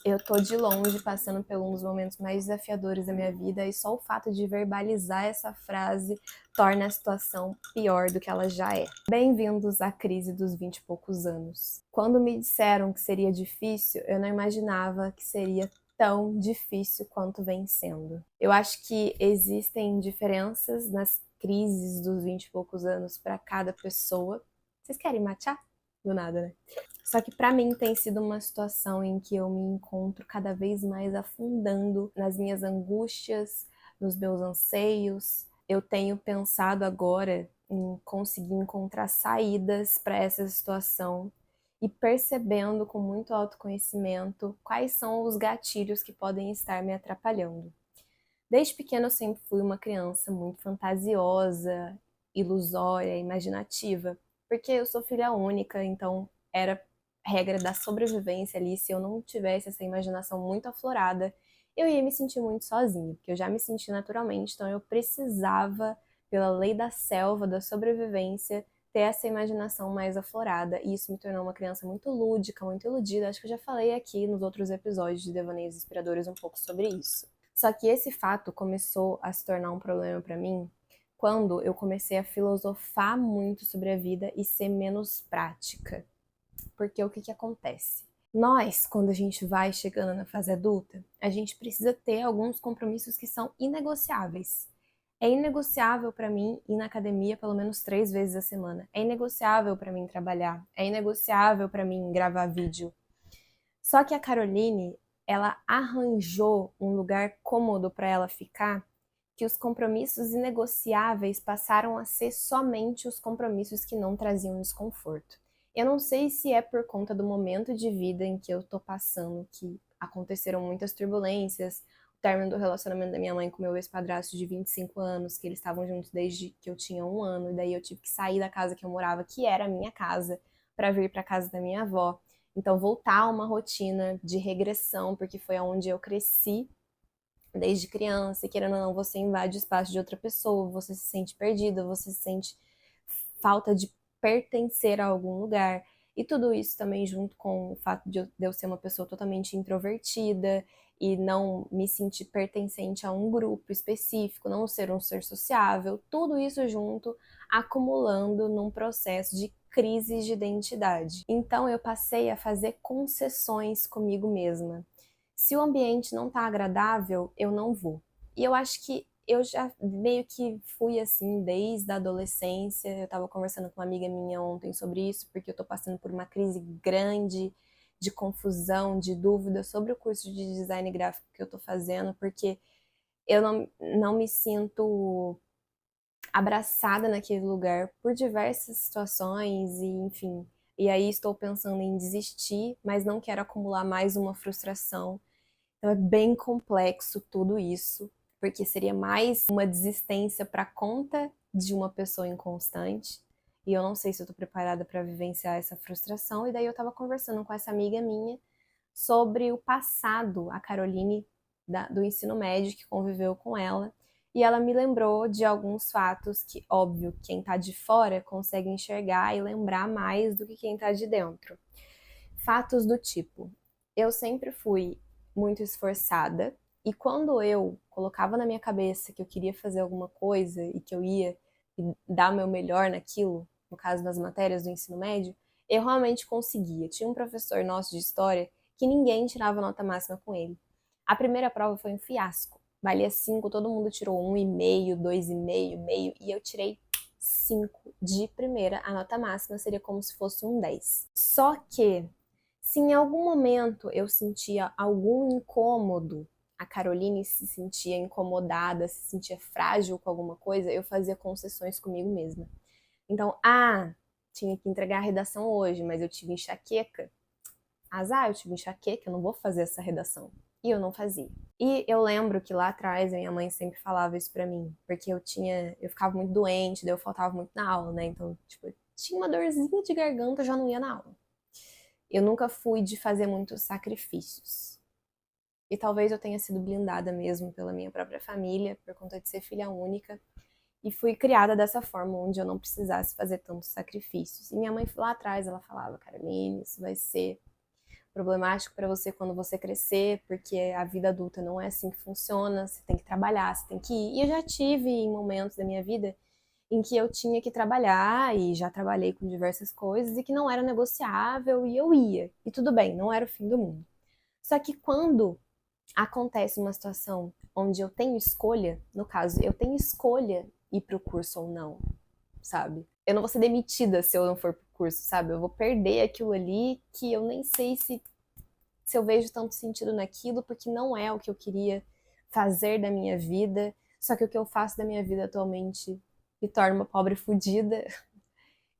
Eu tô de longe passando por um dos momentos mais desafiadores da minha vida e só o fato de verbalizar essa frase torna a situação pior do que ela já é. Bem-vindos à crise dos 20 e poucos anos. Quando me disseram que seria difícil, eu não imaginava que seria tão difícil quanto vem sendo. Eu acho que existem diferenças nas crises dos 20 e poucos anos para cada pessoa. Vocês querem matchar? Do nada, né? Só que pra mim tem sido uma situação em que eu me encontro cada vez mais afundando nas minhas angústias, nos meus anseios. Eu tenho pensado agora em conseguir encontrar saídas para essa situação e percebendo com muito autoconhecimento quais são os gatilhos que podem estar me atrapalhando. Desde pequena eu sempre fui uma criança muito fantasiosa, ilusória, imaginativa, porque eu sou filha única, então era regra da sobrevivência ali. Se eu não tivesse essa imaginação muito aflorada, eu ia me sentir muito sozinha, porque eu já me senti naturalmente, então eu precisava, pela lei da selva, da sobrevivência, ter essa imaginação mais aflorada, e isso me tornou uma criança muito lúdica, muito iludida. Acho que eu já falei aqui nos outros episódios de Devaneios Inspiradores um pouco sobre isso. Só que esse fato começou a se tornar um problema para mim quando eu comecei a filosofar muito sobre a vida e ser menos prática. Porque o que que acontece? Nós, quando a gente vai chegando na fase adulta, a gente precisa ter alguns compromissos que são inegociáveis. É inegociável para mim ir na academia pelo menos 3 vezes a semana. É inegociável para mim trabalhar. É inegociável para mim gravar vídeo. Só que a Caroline, ela arranjou um lugar cômodo para ela ficar, que os compromissos inegociáveis passaram a ser somente os compromissos que não traziam desconforto. Eu não sei se é por conta do momento de vida em que eu tô passando, que aconteceram muitas turbulências, o término do relacionamento da minha mãe com meu ex-padrasto de 25 anos, que eles estavam juntos desde que eu tinha 1 ano, e daí eu tive que sair da casa que eu morava, que era a minha casa, para vir para a casa da minha avó. Então, voltar a uma rotina de regressão, porque foi onde eu cresci desde criança, e querendo ou não, você invade o espaço de outra pessoa, você se sente perdida, você se sente falta de pertencer a algum lugar. E tudo isso também junto com o fato de eu ser uma pessoa totalmente introvertida e não me sentir pertencente a um grupo específico, não ser um ser sociável, tudo isso junto acumulando num processo de crise de identidade. Então eu passei a fazer concessões comigo mesma. Se o ambiente não tá agradável, eu não vou. E eu acho que eu já meio que fui assim desde a adolescência. Eu tava conversando com uma amiga minha ontem sobre isso, porque eu tô passando por uma crise grande de confusão, de dúvida sobre o curso de design gráfico que eu tô fazendo, porque eu não me sinto abraçada naquele lugar por diversas situações e enfim. E aí estou pensando em desistir, mas não quero acumular mais uma frustração. Então é bem complexo tudo isso, porque seria mais uma desistência para conta de uma pessoa inconstante. E eu não sei se eu tô preparada para vivenciar essa frustração. E daí eu tava conversando com essa amiga minha sobre o passado, a Caroline do ensino médio que conviveu com ela. E ela me lembrou de alguns fatos que, óbvio, quem tá de fora consegue enxergar e lembrar mais do que quem tá de dentro. Fatos do tipo: eu sempre fui muito esforçada, e quando eu colocava na minha cabeça que eu queria fazer alguma coisa e que eu ia dar o meu melhor naquilo, no caso das matérias do ensino médio, eu realmente conseguia. Tinha um professor nosso de história que ninguém tirava nota máxima com ele. A primeira prova foi um fiasco. Valia 5, todo mundo tirou 1,5, 2,5, meio, e eu tirei 5 de primeira. A nota máxima seria como se fosse um 10. Só que se em algum momento eu sentia algum incômodo, a Caroline se sentia incomodada, se sentia frágil com alguma coisa, eu fazia concessões comigo mesma. Então, tinha que entregar a redação hoje, mas eu tive enxaqueca. Azar, eu tive enxaqueca, eu não vou fazer essa redação. E eu não fazia. E eu lembro que lá atrás a minha mãe sempre falava isso pra mim, porque eu ficava muito doente, daí eu faltava muito na aula, né? Então, tipo, tinha uma dorzinha de garganta, eu já não ia na aula. Eu nunca fui de fazer muitos sacrifícios. E talvez eu tenha sido blindada mesmo pela minha própria família, por conta de ser filha única. E fui criada dessa forma, onde eu não precisasse fazer tantos sacrifícios. E minha mãe lá atrás, ela falava: Caroline, isso vai ser problemático para você quando você crescer, porque a vida adulta não é assim que funciona, você tem que trabalhar, você tem que ir. E eu já tive em momentos da minha vida em que eu tinha que trabalhar, e já trabalhei com diversas coisas, e que não era negociável, e eu ia. E tudo bem, não era o fim do mundo. Só que quando acontece uma situação onde eu tenho escolha, no caso, eu tenho escolha ir pro curso ou não, sabe? Eu não vou ser demitida se eu não for pro curso, sabe? Eu vou perder aquilo ali que eu nem sei se eu vejo tanto sentido naquilo, porque não é o que eu queria fazer da minha vida. Só que o que eu faço da minha vida atualmente me torna uma pobre fodida.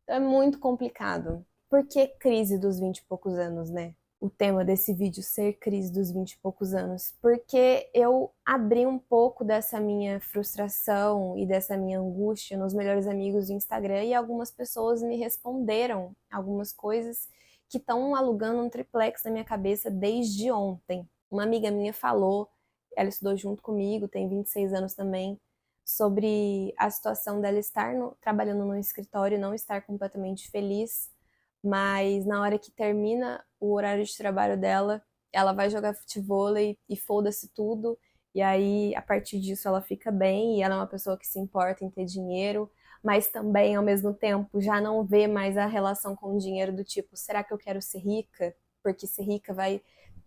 Então é muito complicado. Por que crise dos 20 e poucos anos, né? O tema desse vídeo ser crise dos 20 e poucos anos, porque eu abri um pouco dessa minha frustração e dessa minha angústia nos melhores amigos do Instagram e algumas pessoas me responderam algumas coisas que estão alugando um triplex na minha cabeça desde ontem. Uma amiga minha falou, ela estudou junto comigo, tem 26 anos também, sobre a situação dela estar trabalhando no escritório e não estar completamente feliz, mas na hora que termina o horário de trabalho dela, ela vai jogar futevôlei e foda-se tudo, e aí a partir disso ela fica bem, e ela é uma pessoa que se importa em ter dinheiro, mas também ao mesmo tempo já não vê mais a relação com o dinheiro do tipo, será que eu quero ser rica? Porque ser rica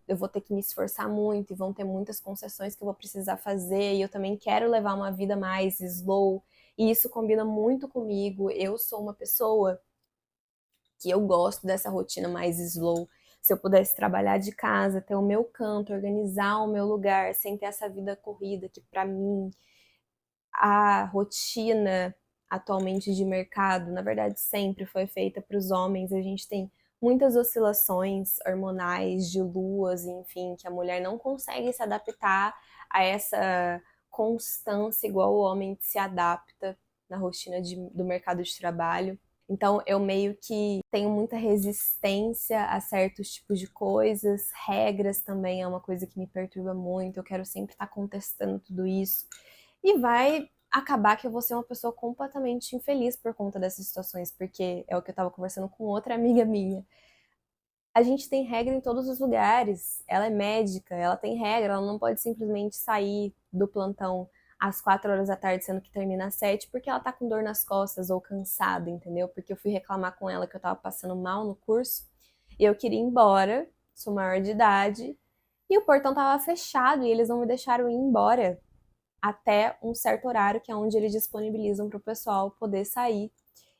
eu vou ter que me esforçar muito e vão ter muitas concessões que eu vou precisar fazer, e eu também quero levar uma vida mais slow, e isso combina muito comigo. Eu sou uma pessoa que eu gosto dessa rotina mais slow. Se eu pudesse trabalhar de casa, ter o meu canto, organizar o meu lugar, sem ter essa vida corrida, que para mim a rotina atualmente de mercado, na verdade, sempre foi feita para os homens. A gente tem muitas oscilações hormonais, de luas, enfim, que a mulher não consegue se adaptar a essa constância igual o homem se adapta na rotina do mercado de trabalho. Então, eu meio que tenho muita resistência a certos tipos de coisas, regras também é uma coisa que me perturba muito, eu quero sempre estar contestando tudo isso. E vai acabar que eu vou ser uma pessoa completamente infeliz por conta dessas situações, porque é o que eu tava conversando com outra amiga minha. A gente tem regra em todos os lugares. Ela é médica, ela tem regra, ela não pode simplesmente sair do plantão às 4 horas da tarde, sendo que termina às 7, porque ela tá com dor nas costas ou cansada, entendeu? Porque eu fui reclamar com ela que eu tava passando mal no curso e eu queria ir embora, sou maior de idade, e o portão tava fechado e eles não me deixaram ir embora até um certo horário, que é onde eles disponibilizam para o pessoal poder sair.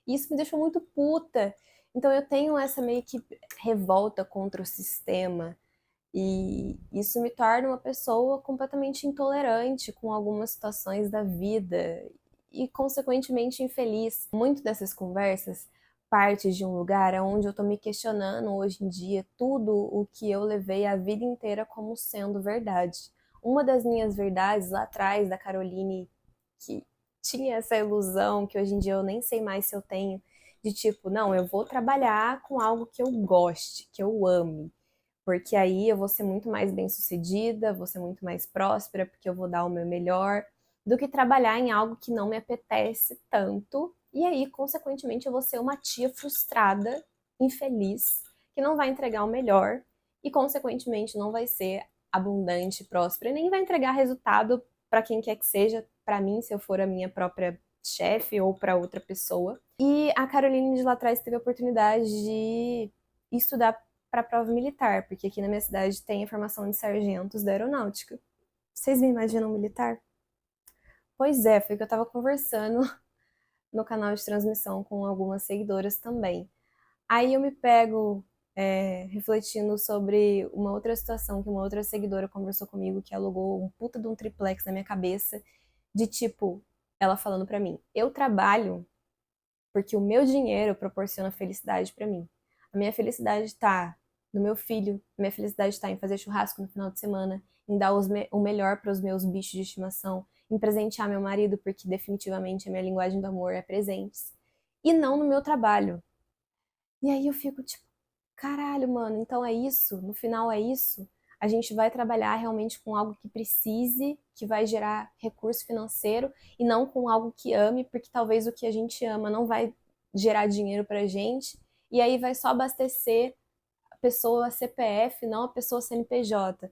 E isso me deixou muito puta. Então eu tenho essa meio que revolta contra o sistema. E isso me torna uma pessoa completamente intolerante com algumas situações da vida e, consequentemente, infeliz. Muito dessas conversas parte de um lugar onde eu tô me questionando hoje em dia tudo o que eu levei a vida inteira como sendo verdade. Uma das minhas verdades lá atrás, da Caroline, que tinha essa ilusão que hoje em dia eu nem sei mais se eu tenho, de tipo, não, eu vou trabalhar com algo que eu goste, que eu ame, porque aí eu vou ser muito mais bem-sucedida, vou ser muito mais próspera, porque eu vou dar o meu melhor, do que trabalhar em algo que não me apetece tanto, e aí, consequentemente, eu vou ser uma tia frustrada, infeliz, que não vai entregar o melhor, e, consequentemente, não vai ser abundante, próspera, e nem vai entregar resultado para quem quer que seja, para mim, se eu for a minha própria chefe ou para outra pessoa. E a Caroline de lá atrás teve a oportunidade de estudar para a prova militar, porque aqui na minha cidade tem a formação de sargentos da aeronáutica. Vocês me imaginam militar? Pois é, foi o que eu estava conversando no canal de transmissão com algumas seguidoras também. Aí eu me pego refletindo sobre uma outra situação que uma outra seguidora conversou comigo, que alugou um puta de um triplex na minha cabeça, de tipo, ela falando pra mim, eu trabalho porque o meu dinheiro proporciona felicidade pra mim. A minha felicidade está no meu filho, a minha felicidade está em fazer churrasco no final de semana, em dar o melhor para os meus bichos de estimação, em presentear meu marido, porque definitivamente a minha linguagem do amor é presentes, e não no meu trabalho. E aí eu fico tipo, caralho, mano, então é isso? No final é isso? A gente vai trabalhar realmente com algo que precise, que vai gerar recurso financeiro, e não com algo que ame, porque talvez o que a gente ama não vai gerar dinheiro pra gente, e aí vai só abastecer pessoa CPF, não a pessoa CNPJ.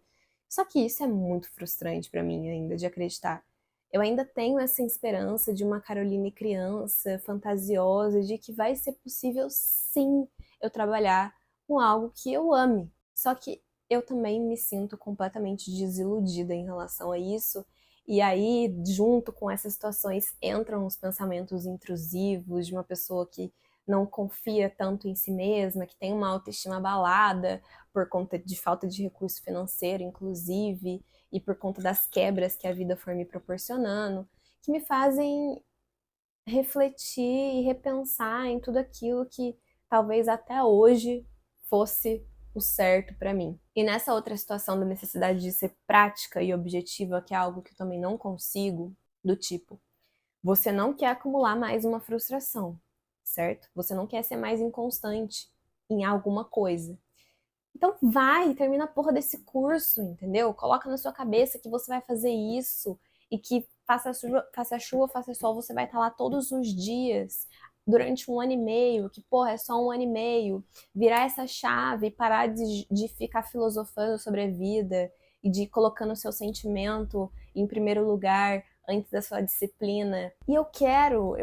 Só que isso é muito frustrante para mim ainda de acreditar. Eu ainda tenho essa esperança de uma Caroline criança, fantasiosa, de que vai ser possível sim eu trabalhar com algo que eu ame. Só que eu também me sinto completamente desiludida em relação a isso. E aí, junto com essas situações, entram os pensamentos intrusivos de uma pessoa que não confia tanto em si mesma, que tem uma autoestima abalada por conta de falta de recurso financeiro, inclusive, e por conta das quebras que a vida for me proporcionando, que me fazem refletir e repensar em tudo aquilo que talvez até hoje fosse o certo para mim. E nessa outra situação da necessidade de ser prática e objetiva, que é algo que eu também não consigo, do tipo, você não quer acumular mais uma frustração, certo? Você não quer ser mais inconstante em alguma coisa. Então vai, termina a porra desse curso, entendeu? Coloca na sua cabeça que você vai fazer isso e que faça chuva, faça sol, você vai estar lá todos os dias durante 1 ano e meio, que porra, é só 1 ano e meio. Virar essa chave e parar de ficar filosofando sobre a vida e de ir colocando o seu sentimento em primeiro lugar antes da sua disciplina. E eu quero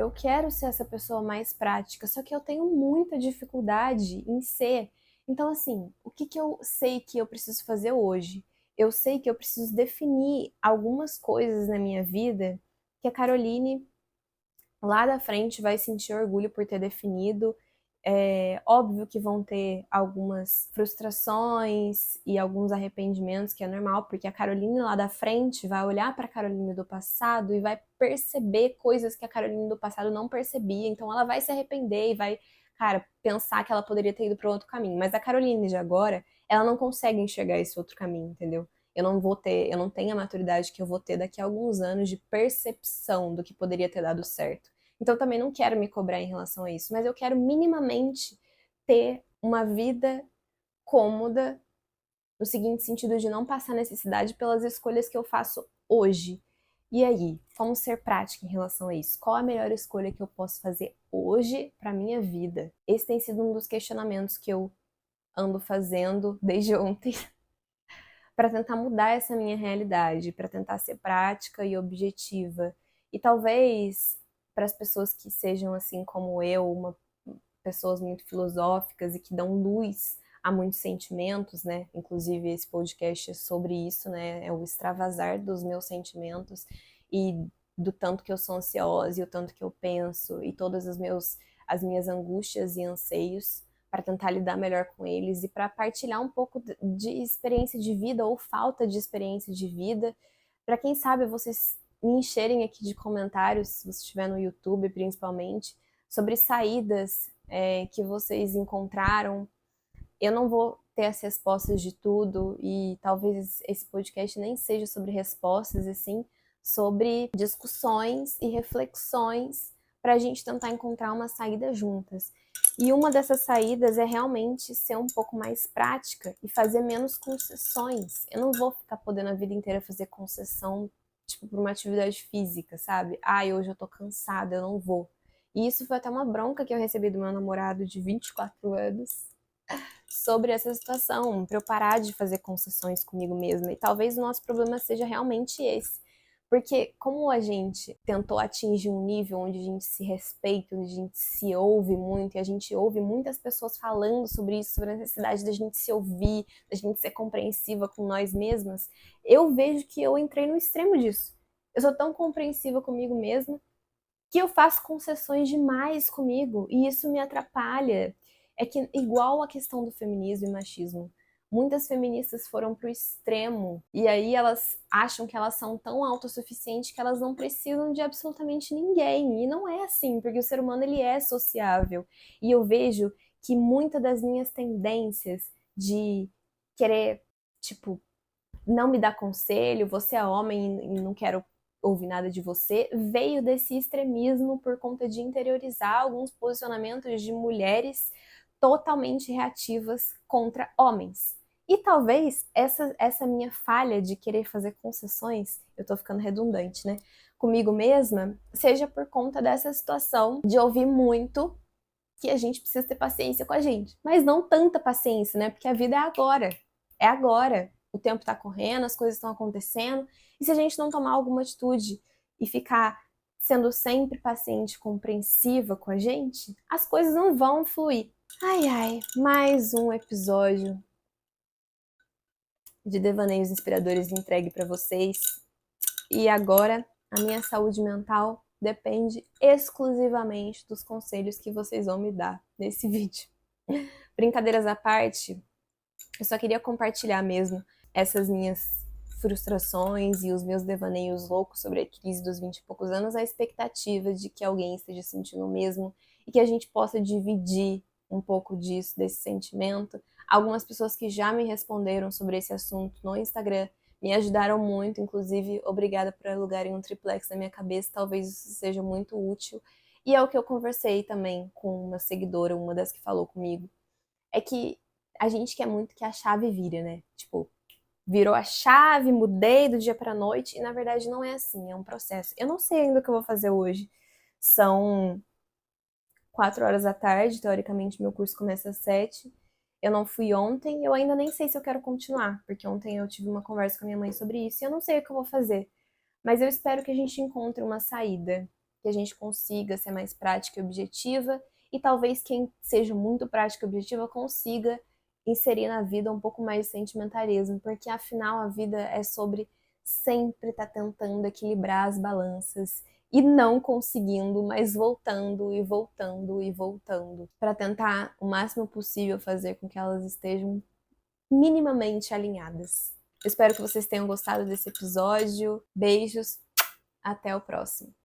ser essa pessoa mais prática, só que eu tenho muita dificuldade em ser. Então, assim, o que que eu sei que eu preciso fazer hoje? Eu sei que eu preciso definir algumas coisas na minha vida que a Caroline lá da frente vai sentir orgulho por ter definido. É óbvio que vão ter algumas frustrações e alguns arrependimentos, que é normal, porque a Caroline lá da frente vai olhar para a Caroline do passado e vai perceber coisas que a Caroline do passado não percebia. Então ela vai se arrepender e vai, cara, pensar que ela poderia ter ido para outro caminho. Mas a Caroline de agora, ela não consegue enxergar esse outro caminho, entendeu? Eu não tenho a maturidade que eu vou ter daqui a alguns anos de percepção do que poderia ter dado certo. Então, eu também não quero me cobrar em relação a isso, mas eu quero minimamente ter uma vida cômoda, no seguinte sentido de não passar necessidade pelas escolhas que eu faço hoje. E aí, como ser prática em relação a isso? Qual a melhor escolha que eu posso fazer hoje para minha vida? Esse tem sido um dos questionamentos que eu ando fazendo desde ontem para tentar mudar essa minha realidade, para tentar ser prática e objetiva. E talvez para as pessoas que sejam assim como eu, pessoas muito filosóficas e que dão luz a muitos sentimentos, né? Inclusive esse podcast é sobre isso, né? É o extravasar dos meus sentimentos e do tanto que eu sou ansiosa e o tanto que eu penso e todas as minhas angústias e anseios para tentar lidar melhor com eles e para partilhar um pouco de experiência de vida ou falta de experiência de vida, para quem sabe vocês me encherem aqui de comentários, se você estiver no YouTube principalmente, sobre saídas que vocês encontraram. Eu não vou ter as respostas de tudo e talvez esse podcast nem seja sobre respostas, e sim sobre discussões e reflexões para a gente tentar encontrar uma saída juntas. E uma dessas saídas é realmente ser um pouco mais prática e fazer menos concessões. Eu não vou ficar podendo a vida inteira fazer concessão, tipo, por uma atividade física, sabe? Ai, hoje eu tô cansada, eu não vou. E isso foi até uma bronca que eu recebi do meu namorado de 24 anos sobre essa situação, para eu parar de fazer concessões comigo mesma. E talvez o nosso problema seja realmente esse. Porque como a gente tentou atingir um nível onde a gente se respeita, onde a gente se ouve muito, e a gente ouve muitas pessoas falando sobre isso, sobre a necessidade da gente se ouvir, da gente ser compreensiva com nós mesmas, eu vejo que eu entrei no extremo disso. Eu sou tão compreensiva comigo mesma que eu faço concessões demais comigo e isso me atrapalha. É que, igual a questão do feminismo e machismo, muitas feministas foram pro extremo e aí elas acham que elas são tão autossuficientes que elas não precisam de absolutamente ninguém. E não é assim, porque o ser humano ele é sociável. E eu vejo que muitas das minhas tendências de querer, tipo, não me dar conselho, você é homem e não quero ouvir nada de você, veio desse extremismo por conta de interiorizar alguns posicionamentos de mulheres totalmente reativas contra homens. E talvez essa minha falha de querer fazer concessões, eu tô ficando redundante, né? Comigo mesma, seja por conta dessa situação de ouvir muito que a gente precisa ter paciência com a gente. Mas não tanta paciência, né? Porque a vida é agora. É agora. O tempo tá correndo, as coisas estão acontecendo. E se a gente não tomar alguma atitude e ficar sendo sempre paciente e compreensiva com a gente, as coisas não vão fluir. Ai, ai, mais um episódio de devaneios inspiradores entregue para vocês. E agora, a minha saúde mental depende exclusivamente dos conselhos que vocês vão me dar nesse vídeo. Brincadeiras à parte, eu só queria compartilhar mesmo essas minhas frustrações e os meus devaneios loucos sobre a crise dos 20 e poucos anos, a expectativa de que alguém esteja sentindo o mesmo e que a gente possa dividir um pouco disso, desse sentimento. Algumas pessoas que já me responderam sobre esse assunto no Instagram me ajudaram muito, inclusive, obrigada por alugarem um triplex na minha cabeça, talvez isso seja muito útil. E é o que eu conversei também com uma seguidora, uma das que falou comigo, é que a gente quer muito que a chave vire, né? Tipo, virou a chave, mudei do dia pra noite, e na verdade não é assim, é um processo. Eu não sei ainda o que eu vou fazer hoje. São 4 horas da tarde, teoricamente meu curso começa às 7. Eu não fui ontem, eu ainda nem sei se eu quero continuar, porque ontem eu tive uma conversa com a minha mãe sobre isso e eu não sei o que eu vou fazer. Mas eu espero que a gente encontre uma saída, que a gente consiga ser mais prática e objetiva, e talvez quem seja muito prática e objetiva consiga inserir na vida um pouco mais de sentimentalismo, porque afinal a vida é sobre sempre estar tentando equilibrar as balanças e não conseguindo, mas voltando e voltando e voltando, para tentar o máximo possível fazer com que elas estejam minimamente alinhadas. Eu espero que vocês tenham gostado desse episódio. Beijos, até o próximo.